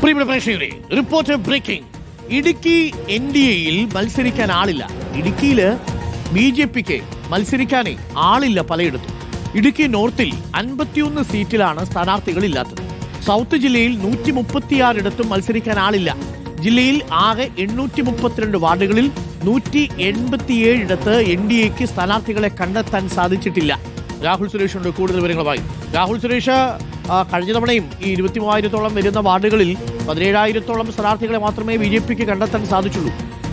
പ്രിയപ്പെട്ട പ്രേക്ഷകരെ, reporter breaking. Idukki NDAയിൽ മത്സരിക്കാൻ ആളില്ല. ഇടുക്കിയില് BJPക്ക് മത്സരിക്കാനേ ആളില്ല പലയിടത്തും. ഇടുക്കി നോർത്തിൽ 51 സീറ്റിലാണ് സ്ഥാനാർത്ഥികളില്ലാത്തത്. സൗത്ത് ജില്ലയിൽ 136 ഇടത്തും മത്സരിക്കാൻ ആളില്ല. ജില്ലയിൽ ആകെ 832 വാർഡുകളിൽ 187 ഇടത്ത് NDAക്ക് സ്ഥാനാർത്ഥികളെ കണ്ടെത്താൻ സാധിച്ചിട്ടില്ല. രാഹുൽ സുരേഷ് ഉണ്ട് കൂടുതൽ വിവരങ്ങളുമായി. രാഹുൽ സുരേഷ്, കഴിഞ്ഞ തവണയും ഈ 23,000-ഓളം വരുന്ന വാർഡുകളിൽ 17,000-ഓളം സ്ഥാനാർത്ഥികളെ മാത്രമേ BJPക്ക് കണ്ടെത്താൻ സാധിച്ചുള്ളൂ.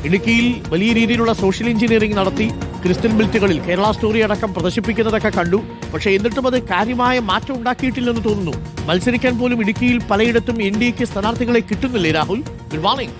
ഇടുക്കിയിൽ വലിയ രീതിയിലുള്ള സോഷ്യൽ എഞ്ചിനീയറിംഗ് നടത്തി ക്രിസ്ത്യൻ ബിൽറ്റുകളിൽ കേരള സ്റ്റോറി അടക്കം പ്രദർശിപ്പിക്കുന്നതൊക്കെ കണ്ടു. പക്ഷേ എന്നിട്ടും അത് കാര്യമായ മാറ്റം ഉണ്ടാക്കിയിട്ടില്ലെന്ന് തോന്നുന്നു. മത്സരിക്കാൻ പോലും ഇടുക്കിയിൽ പലയിടത്തും NDAക്ക് സ്ഥാനാർത്ഥികളെ കിട്ടുന്നില്ലേ Rahul? Good morning.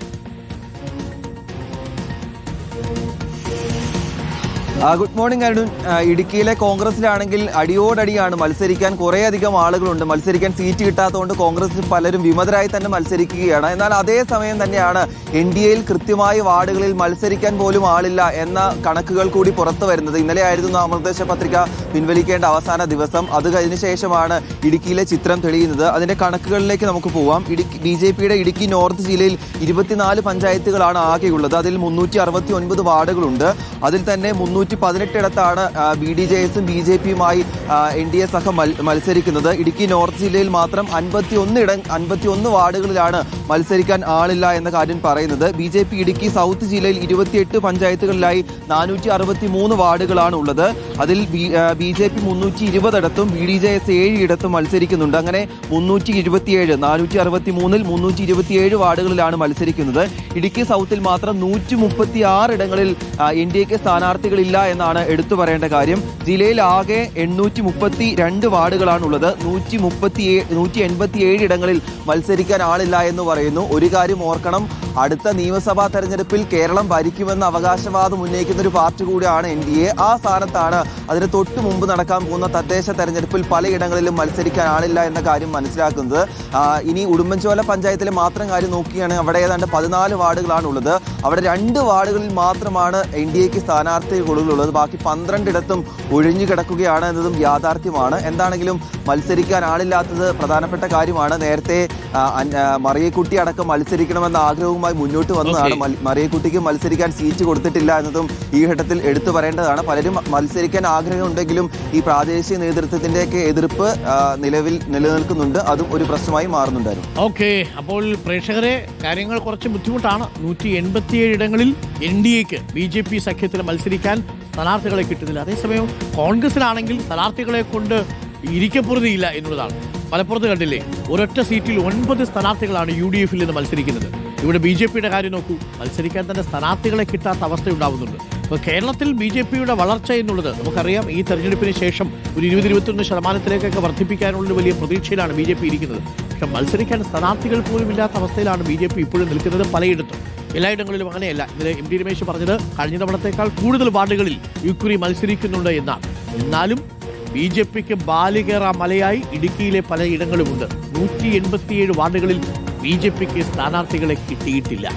Good morning Arun. ഇടുക്കിയിലെ കോൺഗ്രസിലാണെങ്കിൽ അടിയോടടിയാണ്. മത്സരിക്കാൻ കുറേയധികം ആളുകളുണ്ട്. മത്സരിക്കാൻ സീറ്റ് കിട്ടാത്തതുകൊണ്ട് കോൺഗ്രസിൽ പലരും വിമതരായി തന്നെ മത്സരിക്കുകയാണ്. എന്നാൽ അതേസമയം തന്നെയാണ് NDAയിൽ കൃത്യമായ വാർഡുകളിൽ മത്സരിക്കാൻ പോലും ആളില്ല എന്ന കണക്കുകൾ കൂടി പുറത്തു വരുന്നത്. ഇന്നലെ ആയിരുന്നു നാമനിർദ്ദേശ പത്രിക പിൻവലിക്കേണ്ട അവസാന ദിവസം. അത് കഴിഞ്ഞ ശേഷമാണ് ഇടുക്കിയിലെ ചിത്രം തെളിയുന്നത്. അതിന്റെ കണക്കുകളിലേക്ക് നമുക്ക് പോവാം. BJPയുടെ ഇടുക്കി നോർത്ത് ജില്ലയിൽ 24 പഞ്ചായത്തുകളാണ് ആകെയുള്ളത്. അതിൽ 369 വാർഡുകളുണ്ട്. അതിൽ തന്നെ 318 BDJSും BJPയുമായി NDA സഖം മത്സരിക്കുന്നത്. ഇടുക്കി നോർത്ത് ജില്ലയിൽ മാത്രം 51 വാർഡുകളിലാണ് മത്സരിക്കാൻ ആളില്ല എന്ന കാര്യം പറയുന്നത്. BJP ഇടുക്കി സൗത്ത് ജില്ലയിൽ 28 പഞ്ചായത്തുകളിലായി 463 വാർഡുകളാണ് ഉള്ളത്. അതിൽ BJP 320 ഇടത്തും BDJS 7 ഇടത്തും മത്സരിക്കുന്നുണ്ട്. അങ്ങനെ 463-ൽ 327 വാർഡുകളിലാണ് മത്സരിക്കുന്നത്. ഇടുക്കി സൗത്തിൽ മാത്രം 136 ഇടങ്ങളിൽ NDAക്ക് സ്ഥാനാർത്ഥികളില്ല എന്നാണ് എടുത്തു പറയേണ്ട കാര്യം. ജില്ലയിൽ ആകെ 832 വാർഡുകളാണുള്ളത്. 187 ഇടങ്ങളിൽ മത്സരിക്കാൻ ആളില്ല എന്ന് പറയുന്നു. ഒരു കാര്യം ഓർക്കണം, അടുത്ത നിയമസഭാ തെരഞ്ഞെടുപ്പിൽ കേരളം ഭരിക്കുമെന്ന അവകാശവാദം ഉന്നയിക്കുന്ന ഒരു പാർട്ടി കൂടിയാണ് NDA. ആ സ്ഥാനത്താണ് അതിന് തൊട്ടു മുമ്പ് നടക്കാൻ പോകുന്ന തദ്ദേശ തെരഞ്ഞെടുപ്പിൽ പലയിടങ്ങളിലും മത്സരിക്കാൻ ആളില്ല എന്ന കാര്യം മനസ്സിലാക്കുന്നത്. ഇനി ഉടുമ്പൻചോല പഞ്ചായത്തിലെ മാത്രം കാര്യം നോക്കുകയാണെങ്കിൽ അവിടെ ഏതാണ്ട് 14 വാർഡുകളാണ് ഉള്ളത്. അവിടെ 2 വാർഡുകളിൽ മാത്രമാണ് NDAക്ക് സ്ഥാനാർത്ഥികളുള്ളത്. ബാക്കി 12 ഇടത്തും ഒഴിഞ്ഞു കിടക്കുകയാണ് എന്നതും യാഥാർത്ഥ്യമാണ്. എന്താണെങ്കിലും മത്സരിക്കാൻ ആളില്ലാത്തത് പ്രധാനപ്പെട്ട കാര്യമാണ്. നേരത്തെ മറിയക്കുട്ടി അടക്കം മത്സരിക്കണമെന്ന ആഗ്രഹവുമായി മുന്നോട്ട് വന്നതാണ്. മറിയക്കുട്ടിക്ക് മത്സരിക്കാൻ സീറ്റ് കൊടുത്തിട്ടില്ല എന്നതും ഈ ഘട്ടത്തിൽ എടുത്തു പറയേണ്ടതാണ്. പലരും മത്സരിക്കാൻ ആഗ്രഹമുണ്ടെങ്കിലും ഈ പ്രാദേശിക നേതൃത്വത്തിന്റെയൊക്കെ എതിർപ്പ് നിലവിൽ നിലനിൽക്കുന്നുണ്ട്. അതും ഒരു പ്രശ്നമായി മാറുന്നുണ്ടായിരുന്നു. ഓക്കെ, അപ്പോൾ പ്രേക്ഷകരെ, കാര്യങ്ങൾ കുറച്ച് ബുദ്ധിമുട്ടാണ്. 187 ഇടങ്ങളിൽ NDAക്ക് BJP സഖ്യത്തിൽ മത്സരിക്കാൻ സ്ഥാനാർത്ഥികളെ കിട്ടുന്നില്ല. അതേസമയം കോൺഗ്രസിലാണെങ്കിൽ സ്ഥാനാർത്ഥികളെ കൊണ്ട് ഇരിക്കപ്പുറതിയില്ല എന്നുള്ളതാണ്. മലപ്പുറത്ത് കണ്ടില്ലേ, ഒരൊറ്റ സീറ്റിൽ 9 സ്ഥാനാർത്ഥികളാണ് UDFൽ നിന്ന് മത്സരിക്കുന്നത്. ഇവിടെ BJPയുടെ കാര്യം നോക്കൂ, മത്സരിക്കാൻ തന്നെ സ്ഥാനാർത്ഥികളെ കിട്ടാത്ത അവസ്ഥയുണ്ടാവുന്നുണ്ട്. അപ്പോൾ കേരളത്തിൽ BJPയുടെ വളർച്ച എന്നുള്ളത് നമുക്കറിയാം. ഈ തെരഞ്ഞെടുപ്പിന് ശേഷം ഒരു 20-21% വർദ്ധിപ്പിക്കാനുള്ളൊരു വലിയ പ്രതീക്ഷയിലാണ് BJP ഇരിക്കുന്നത്. പക്ഷെ മത്സരിക്കാൻ സ്ഥാനാർത്ഥികൾ പോലും ഇല്ലാത്ത അവസ്ഥയിലാണ് BJP ഇപ്പോഴും നിൽക്കുന്നത് പലയിടത്തും. എല്ലായിടങ്ങളിലും അങ്ങനെയല്ല. ഇതിൽ MD രമേശ് പറഞ്ഞത് കഴിഞ്ഞ തവണത്തേക്കാൾ കൂടുതൽ വാർഡുകളിൽ ഇക്കുറി മത്സരിക്കുന്നുണ്ട് എന്നാണ്. എന്നാലും BJPക്ക് ബാലികേറ മലയായി ഇടുക്കിയിലെ പലയിടങ്ങളുമുണ്ട്. 187 വാർഡുകളിൽ BJPക്ക് സ്ഥാനാർത്ഥികളെ കിട്ടിയിട്ടില്ല.